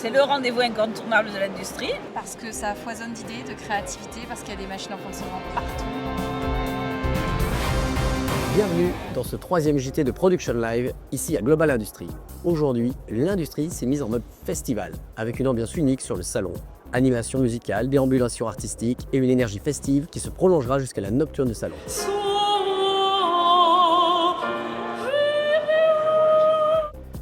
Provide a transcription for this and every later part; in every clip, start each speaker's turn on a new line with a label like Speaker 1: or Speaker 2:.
Speaker 1: C'est le rendez-vous incontournable de l'industrie.
Speaker 2: Parce que ça foisonne d'idées, de créativité, parce qu'il y a des machines en fonctionnement partout.
Speaker 3: Bienvenue dans ce troisième JT de Production Live, ici à Global Industries. Aujourd'hui, l'industrie s'est mise en mode festival, avec une ambiance unique sur le salon. Animation musicale, déambulation artistique et une énergie festive qui se prolongera jusqu'à la nocturne du salon.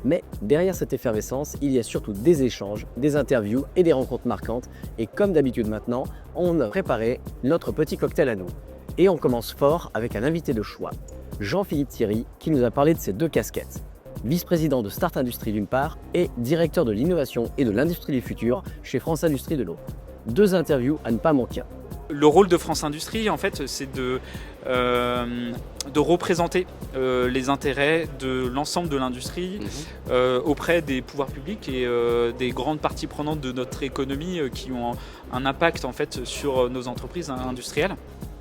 Speaker 3: Mais derrière cette effervescence, il y a surtout des échanges, des interviews et des rencontres marquantes. Et comme d'habitude maintenant, on a préparé notre petit cocktail à nous. Et on commence fort avec un invité de choix, Jean-Philippe Thierry, qui nous a parlé de ses deux casquettes. Vice-président de Start Industrie d'une part et directeur de l'innovation et de l'industrie du futur chez France Industrie de l'autre. Deux interviews à ne pas manquer.
Speaker 4: Le rôle de France Industrie, en fait, c'est de représenter les intérêts de l'ensemble de l'industrie auprès des pouvoirs publics et des grandes parties prenantes de notre économie qui ont un impact en fait sur nos entreprises industrielles.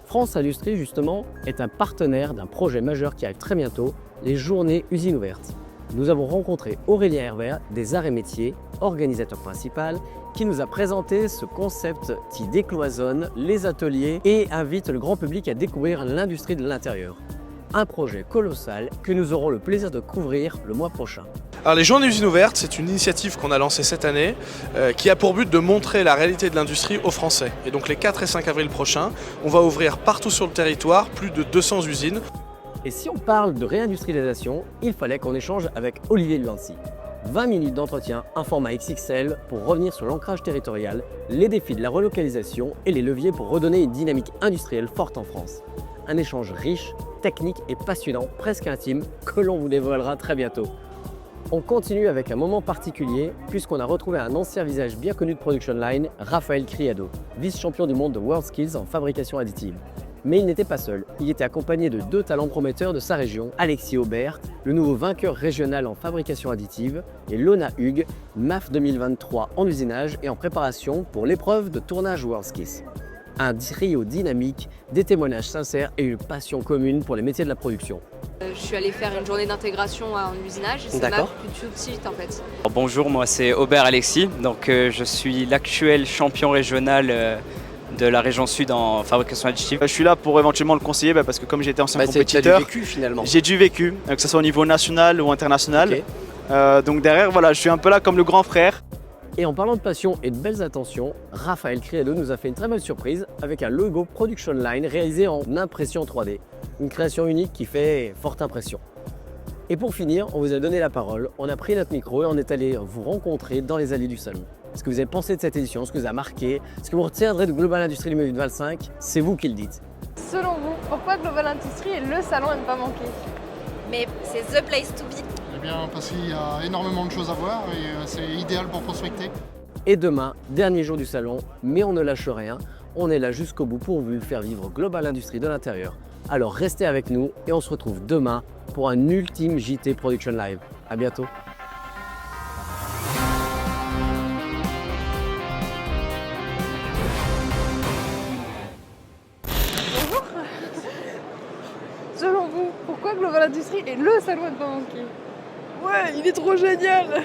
Speaker 3: France Industrie, justement, est un partenaire d'un projet majeur qui arrive très bientôt, les Journées Usines Ouvertes. Nous avons rencontré Aurélien Herbert des Arts et Métiers, organisateur principal, qui nous a présenté ce concept qui décloisonne les ateliers et invite le grand public à découvrir l'industrie de l'intérieur. Un projet colossal que nous aurons le plaisir de couvrir le mois prochain.
Speaker 5: Alors les Journées Usines Ouvertes, c'est une initiative qu'on a lancée cette année qui a pour but de montrer la réalité de l'industrie aux Français. Et donc les 4 et 5 avril prochains, on va ouvrir partout sur le territoire plus de 200 usines.
Speaker 3: Et si on parle de réindustrialisation, il fallait qu'on échange avec Olivier Luancy. 20 minutes d'entretien, un format XXL pour revenir sur l'ancrage territorial, les défis de la relocalisation et les leviers pour redonner une dynamique industrielle forte en France. Un échange riche, technique et passionnant, presque intime, que l'on vous dévoilera très bientôt. On continue avec un moment particulier puisqu'on a retrouvé un ancien visage bien connu de Production Line, Raphaël Criado, vice-champion du monde de WorldSkills en fabrication additive. Mais il n'était pas seul, il était accompagné de deux talents prometteurs de sa région, Alexis Aubert, le nouveau vainqueur régional en fabrication additive, et Lona Hugues, MAF 2023 en usinage et en préparation pour l'épreuve de tournage WorldSkills. Un trio dynamique, des témoignages sincères et une passion commune pour les métiers de la production.
Speaker 6: Je suis allée faire une journée d'intégration en usinage et ça m'a plu tout de suite en fait.
Speaker 7: Bonjour, moi c'est Aubert Alexis, donc je suis l'actuel champion régional de la région sud en fabrication additive.
Speaker 8: Je suis là pour éventuellement le conseiller parce que comme j'étais ancien compétiteur,
Speaker 3: du vécu, finalement.
Speaker 8: J'ai du vécu, que ce soit au niveau national ou international.
Speaker 3: Okay.
Speaker 8: Donc derrière, voilà, je suis un peu là comme le grand frère.
Speaker 3: Et en parlant de passion et de belles intentions, Raphaël Criado nous a fait une très belle surprise avec un logo Production Line réalisé en impression 3D. Une création unique qui fait forte impression. Et pour finir, on vous a donné la parole, on a pris notre micro et on est allé vous rencontrer dans les allées du salon. Ce que vous avez pensé de cette édition, ce que vous a marqué, ce que vous retiendrez de Global Industries 2025, c'est vous qui le dites.
Speaker 9: Selon vous, pourquoi Global Industries est le salon à ne pas manquer?
Speaker 6: Mais c'est the place to be.
Speaker 10: Eh bien parce qu'il y a énormément de choses à voir et c'est idéal pour prospecter.
Speaker 3: Et demain, dernier jour du salon, mais on ne lâche rien, on est là jusqu'au bout pour vous faire vivre Global Industries de l'intérieur. Alors restez avec nous et on se retrouve demain pour un ultime JT Production Live. À bientôt.
Speaker 9: Bonjour. Selon vous, pourquoi Global Industries est le salon à ne pas manquer?
Speaker 11: Ouais, il est trop génial!